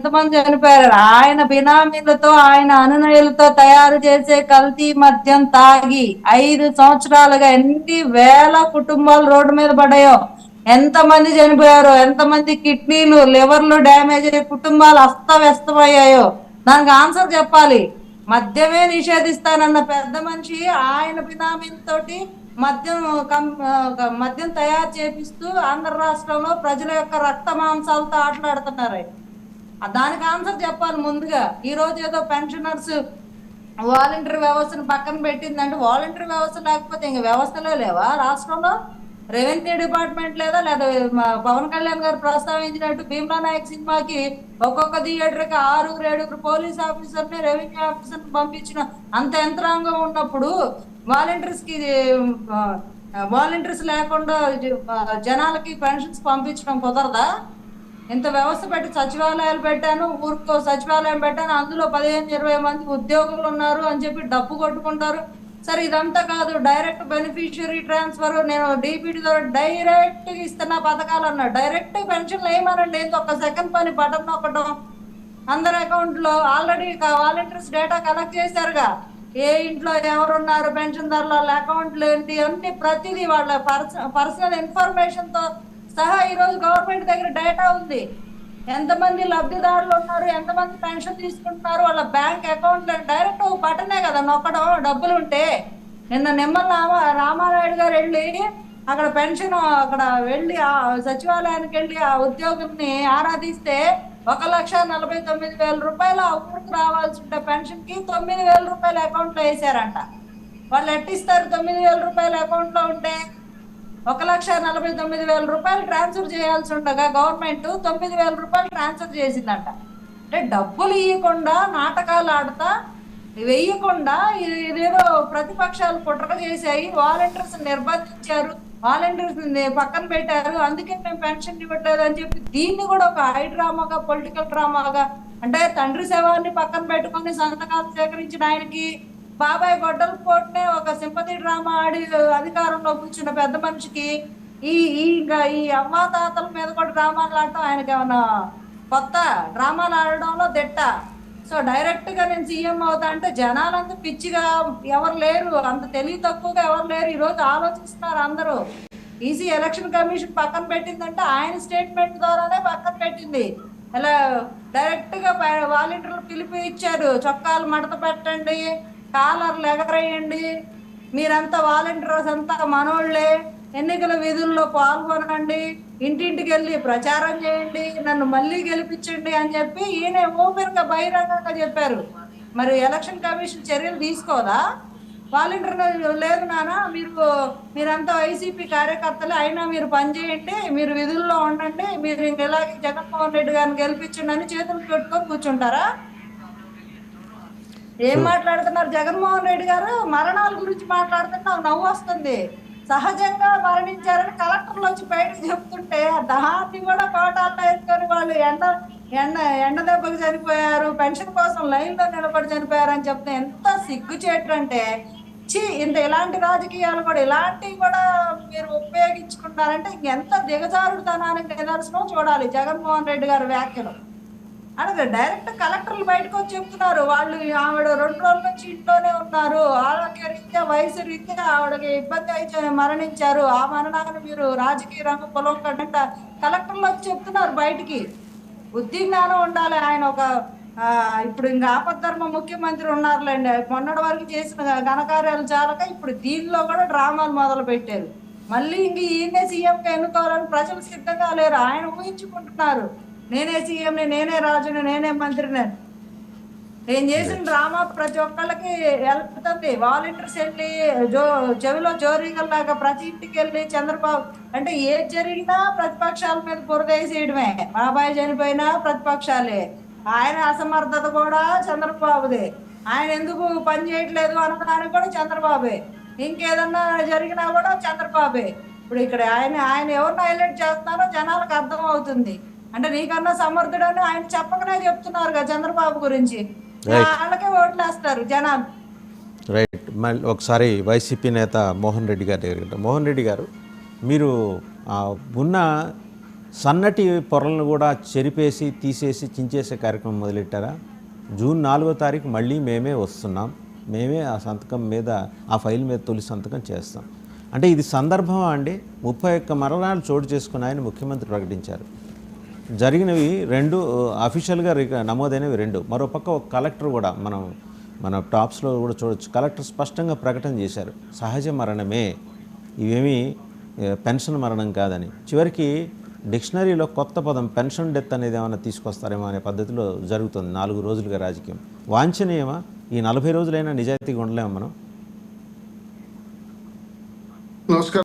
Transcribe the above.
ఎంతమంది చనిపోయారు. ఆయన బినామీలతో ఆయన అనునయులతో తయారు చేసే కల్తీ మద్యం తాగి 5 సంవత్సరాలుగా ఎన్ని వేల కుటుంబాలు రోడ్డు మీద పడ్డాయో, ఎంతమంది చనిపోయారో, ఎంతమంది కిడ్నీలు లివర్లు డ్యామేజ్ అయ్యే కుటుంబాలు అస్తవ్యస్తమయ్యాయో దానికి ఆన్సర్ చెప్పాలి. మద్యమే నిషేధిస్తానన్న పెద్ద మనిషి ఆయన బినామీలతోటి మద్యం మద్యం తయారు చేపిస్తూ ఆంధ్ర రాష్ట్రంలో ప్రజల యొక్క రక్త మాంసాలతో ఆటలాడుతున్నారు. దానికి ఆన్సర్ చెప్పాలి ముందుగా. ఈ రోజు ఏదో పెన్షనర్స్ వాలంటరీ వ్యవస్థను పక్కన పెట్టిందంటే, వాలంటరీ వ్యవస్థ లేకపోతే ఇంక వ్యవస్థలే లేవా రాష్ట్రంలో? రెవెన్యూ డిపార్ట్మెంట్ లేదా? లేదా పవన్ కళ్యాణ్ గారు ప్రస్తావించినట్టు భీమ్లా నాయక్ సినిమాకి ఒక్కొక్క థియేటర్కి 6-7 పోలీస్ ఆఫీసర్ని రెవెన్యూ ఆఫీసర్ని పంపించిన అంత యంత్రాంగం ఉన్నప్పుడు వాలంటీర్స్ లేకుండా జనాలకి పెన్షన్స్ పంపించడం కుదరదా? ఇంత వ్యవస్థ పెట్టి సచివాలయాలు పెట్టాను, ఊరికో సచివాలయం పెట్టాను, అందులో 15-20 మంది ఉద్యోగులు ఉన్నారు అని చెప్పి డబ్బు కొట్టుకుంటారు. సరే ఇదంతా కాదు, డైరెక్ట్ బెనిఫిషియరీ ట్రాన్స్ఫర్, నేను డీబీటీ ద్వారా డైరెక్ట్ ఇస్తున్న పథకాలు అన్నా. డైరెక్ట్ పెన్షన్లు వేయమనండి, ఏంటి ఒక్క సెకండ్ పని బటన్ నొక్కడం. అందరి అకౌంట్ లో ఆల్రెడీ వాలంటీర్స్ డేటా కలెక్ట్ చేశారుగా, ఏ ఇంట్లో ఎవరున్నారు, పెన్షన్ ధరలు, వాళ్ళ అకౌంట్లు ఏంటి, అన్ని ప్రతిదీ వాళ్ళ పర్సనల్ ఇన్ఫర్మేషన్ తో సహా ఈరోజు గవర్నమెంట్ దగ్గర డేటా ఉంది. ఎంతమంది లబ్ధిదారులు ఉన్నారు, ఎంతమంది పెన్షన్ తీసుకుంటున్నారు, వాళ్ళ బ్యాంక్ అకౌంట్ డైరెక్ట్ బటనే కదా నొక్కడం డబ్బులు ఉంటే. నిన్న నిమ్మల రామారాయుడు గారు వెళ్ళి అక్కడ పెన్షన్ అక్కడ వెళ్ళి ఆ సచివాలయానికి వెళ్ళి ఆ ఉద్యోగుల్ని ఆరాధిస్తే 1,49,000 రూపాయలు ఆ ఊరికి రావాల్సి ఉంటే పెన్షన్ కి 9,000 రూపాయలు అకౌంట్ లో వేసారంట. వాళ్ళు ఎట్టిస్తారు 9,000 రూపాయలు అకౌంట్ లో ఉంటే? 1,49,000 రూపాయలు ట్రాన్స్ఫర్ చేయాల్సి ఉండగా గవర్నమెంట్ 9,000 రూపాయలు ట్రాన్స్ఫర్ చేసిందంట. అంటే డబ్బులు ఇవ్వకుండా నాటకాలు ఆడతా వేయకుండా ఇదేదో ప్రతిపక్షాలు కుట్ర చేశాయి, వాలంటీర్స్ నిర్బంధించారు, వాలంటీర్స్ పక్కన పెట్టారు, అందుకే మేము పెన్షన్ ఇవ్వట్లేదు అని చెప్పి దీన్ని కూడా ఒక హై డ్రామాగా, పొలిటికల్ డ్రామాగా, అంటే తండ్రి శవాన్ని పక్కన పెట్టుకొని సంతకాలు సేకరించిన ఆయనకి బాబాయ్ గొడ్డల పోటునే ఒక సింపతి డ్రామా ఆడి అధికారంలో కూర్చున్న పెద్ద మనిషికి ఈ అవ్వాతాతల మీద కూడా డ్రామాలు ఆడటం ఆయనకి ఏమన్నా కొత్త? డ్రామాలు ఆడడంలో దిట్ట. సో డైరెక్ట్ గా నేను సీఎం అవుతా అంటే జనాలంతా పిచ్చిగా ఎవరు లేరు, అంత తెలివి తక్కువగా ఎవరు లేరు. ఈ రోజు ఆలోచిస్తున్నారు అందరూ. ఈసీ ఎలక్షన్ కమిషన్ పక్కన పెట్టిందంటే ఆయన స్టేట్మెంట్ ద్వారానే పక్కన పెట్టింది. ఇలా డైరెక్ట్ గా వాలంటీర్లు పిలిపి ఇచ్చారు, చొక్కాలు మడత పెట్టండి, కాలర్లు ఎగరేయండి, మీరంతా వాలంటీర్స్ అంతా మనోళ్లే, ఎన్నికల విధుల్లో పాల్గొనండి, ఇంటింటికి వెళ్ళి ప్రచారం చేయండి, నన్ను మళ్ళీ గెలిపించండి అని చెప్పి ఈయన ఓపెన్ గా బహిరంగంగా చెప్పారు. మరి ఎలక్షన్ కమిషన్ చర్యలు తీసుకోదా? వాలంటీర్ లేదు నానా, మీరంతా వైసీపీ కార్యకర్తలే, అయినా మీరు పనిచేయండి, మీరు విధుల్లో ఉండండి, మీరు ఇలాగే జగన్మోహన్ రెడ్డి గారిని గెలిపించండి అని చేతులు పెట్టుకొని కూర్చుంటారా? ఏం మాట్లాడుతున్నారు జగన్మోహన్ రెడ్డి గారు? మరణాల గురించి మాట్లాడుతున్నా నవ్వు వస్తుంది. సహజంగా మరణించారని కలెక్టర్లు వచ్చి బయటకు చెప్తుంటే దాన్ని కూడా కోటాల్లో వేసుకొని వాళ్ళు ఎండ దెబ్బకి చనిపోయారు, పెన్షన్ కోసం లైన్ లో నిలబడి చనిపోయారు అని చెప్తే ఎంత సిగ్గుచేటంటే, ఇలాంటి రాజకీయాలు కూడా, ఇలాంటివి కూడా మీరు ఉపయోగించుకుంటారంటే ఇంకెంత దిగజారుడుతనానికి నిదర్శనం చూడాలి జగన్మోహన్ రెడ్డి గారి వ్యాఖ్యలు. అలాగే డైరెక్ట్ కలెక్టర్లు బయటకు వచ్చి చెప్తున్నారు, వాళ్ళు ఆవిడ 2 రోజుల నుంచి ఇంట్లోనే ఉన్నారు, ఆరోగ్య రీత్యా వయసు రీత్యా ఆవిడకి ఇబ్బంది అయితే మరణించారు, ఆ మరణాన్ని మీరు రాజకీయ రంగం పొలం కంట కలెక్టర్లు వచ్చి చెప్తున్నారు బయటికి. బుద్ధి జ్ఞానం ఉండాలి. ఆయన ఒక ఇప్పుడు ఇంకా ఆపద్ధర్మ ముఖ్యమంత్రి ఉన్నారులేండి, మొన్నటి వరకు చేసిన ఘనకార్యాలు చాలక ఇప్పుడు దీనిలో కూడా డ్రామాలు మొదలు పెట్టారు. మళ్ళీ ఇంక ఈయనే సీఎంగా ఎన్నుకోవాలని ప్రజలు సిద్ధంగా లేరు. ఆయన ఊహించుకుంటున్నారు, నేనే సీఎంని, నేనే రాజుని, నేనే మంత్రిని. నేను చేసిన డ్రామా ప్రతి ఒక్కళ్ళకి వెళ్తుంది. వాలంటీర్స్ వెళ్ళి చెవిలో జోరీగల్లాగా ప్రతి ఇంటికి వెళ్ళి చంద్రబాబు అంటే ఏది జరిగినా ప్రతిపక్షాల మీద బురదేసేయడమే. బాబాయ్ చనిపోయినా ప్రతిపక్షాలే, ఆయన అసమర్థత కూడా చంద్రబాబుదే, ఆయన ఎందుకు పని చేయట్లేదు అనడానికి కూడా చంద్రబాబే, ఇంకేదన్నా జరిగినా కూడా చంద్రబాబే. ఇప్పుడు ఇక్కడ ఆయన ఎవరిని హైలైట్ చేస్తున్నారో జనాలకు అర్థం అవుతుంది. అంటే నీకన్నా సమర్థుడని ఆయన చెప్పకనే చెప్తున్నారు కదా చంద్రబాబు గురించి, వాళ్ళకే ఓట్లు వేస్తారు జనాలు. రైట్. మళ్ళీ ఒకసారి వైసీపీ నేత మోహన్ రెడ్డి గారి దగ్గర, మోహన్ రెడ్డి గారు, మీరు ఉన్న సన్నటి పొరలను కూడా చెరిపేసి తీసేసి చించేసే కార్యక్రమం మొదలెట్టారా? జూన్ 4వ తారీఖు మళ్ళీ మేమే వస్తున్నాం, మేమే ఆ సంతకం మీద, ఆ ఫైల్ మీద తొలి సంతకం చేస్తాం. అంటే ఇది సందర్భమా అండి? 31 మరణాలు చోటు చేసుకున్నాయని ముఖ్యమంత్రి ప్రకటించారు. జరిగినవి 2 అఫీషియల్గా నమోదైనవి 2. మరోపక్క ఒక కలెక్టర్ కూడా మన టాప్స్లో కూడా చూడొచ్చు, కలెక్టర్ స్పష్టంగా ప్రకటన చేశారు, సహజ మరణమే, ఇవేమీ పెన్షన్ మరణం కాదని. చివరికి డిక్షనరీలో కొత్త పదం పెన్షన్ డెత్ అనేది ఏమైనా తీసుకొస్తారేమో అనే పద్ధతిలో జరుగుతుంది 4 రోజులుగా రాజకీయం. వాంఛనీయమా? ఈ 40 రోజులైనా నిజాయితీగా ఉండలేము మనం.